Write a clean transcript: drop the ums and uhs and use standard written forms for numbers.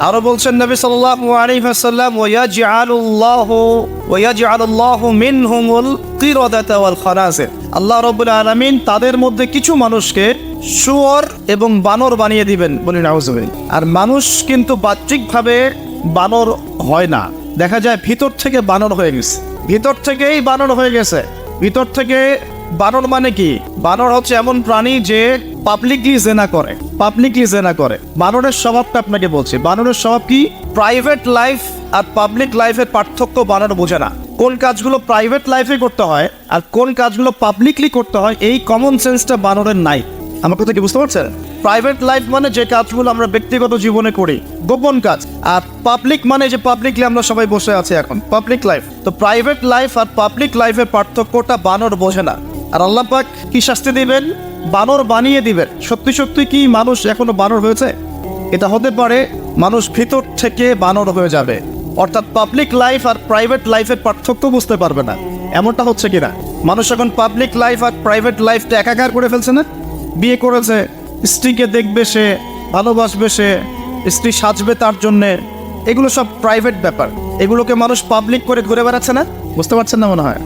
আরো বলছেন নবী সাল্লাল্লাহু আলাইহি ওয়াসাল্লাম, ওয়ায়াজআলুল্লাহু মিনহুমুল কিরাদাতা ওয়াল খানাজির। আল্লাহ রাব্বুল আলামিন তাদের মধ্যে কিছু মানুষকে শুয়োর এবং বানর বানিয়ে দিবেন, বলি নাউজুবিল্লাহ। আর মানুষ কিন্তু বাহ্যিকভাবে বানর হয় না, দেখা যায় ভিতর থেকে বানর হয়ে গেছে, ভিতর থেকেই বানর হয়ে গেছে। ভিতর থেকে বানর মানে কি? বানর হচ্ছে এমন প্রাণী যে পাবলিকলি জেনা করে, বানরের স্বভাবটা আপনাকে বলছি। বানরের স্বভাব কি? প্রাইভেট লাইফ আর পাবলিক লাইফের পার্থক্য বানর বোঝে না। কোন কাজগুলো প্রাইভেট লাইফে করতে হয় আর কোন কাজগুলো পাবলিকলি করতে হয়, এই কমন সেন্সটা বানরের নাই। আমার কথা কি বুঝতে পারছেন? প্রাইভেট লাইফ মানে যে কাজগুলো আমরা ব্যক্তিগত জীবনে করি, গোপন কাজ। আর পাবলিক মানে যে পাবলিকলি আমরা সবাই বসে আছি এখন, পাবলিক লাইফ। তো প্রাইভেট লাইফ আর পাবলিক লাইফের পার্থক্যটা বানর বোঝে না। আর আল্লাহ পাক কি শাস্তি দিবেন? বানর বানিয়ে দিবেন। সত্যি সত্যি কি মানুষ এখনো বানর হয়েছে? এটা হতে পারে মানুষ ভিতর থেকে বানর হয়ে যাবে, অর্থাৎ পাবলিক লাইফ আর প্রাইভেট লাইফের পার্থক্য বুঝতে পারবে না। এমনটা হচ্ছে কিনা? মানুষ এখন পাবলিক লাইফ আর প্রাইভেট লাইফটা একাকার করে ফেলছে না? বিয়ে করেছে, স্ত্রীকে দেখবে সে, ভালোবাসবে সে, স্ত্রী সাজবে তার জন্যে, এগুলো সব প্রাইভেট ব্যাপার। এগুলোকে মানুষ পাবলিক করে ঘুরে বেড়াচ্ছে না। বুঝতে পারছেন না মনে হয়?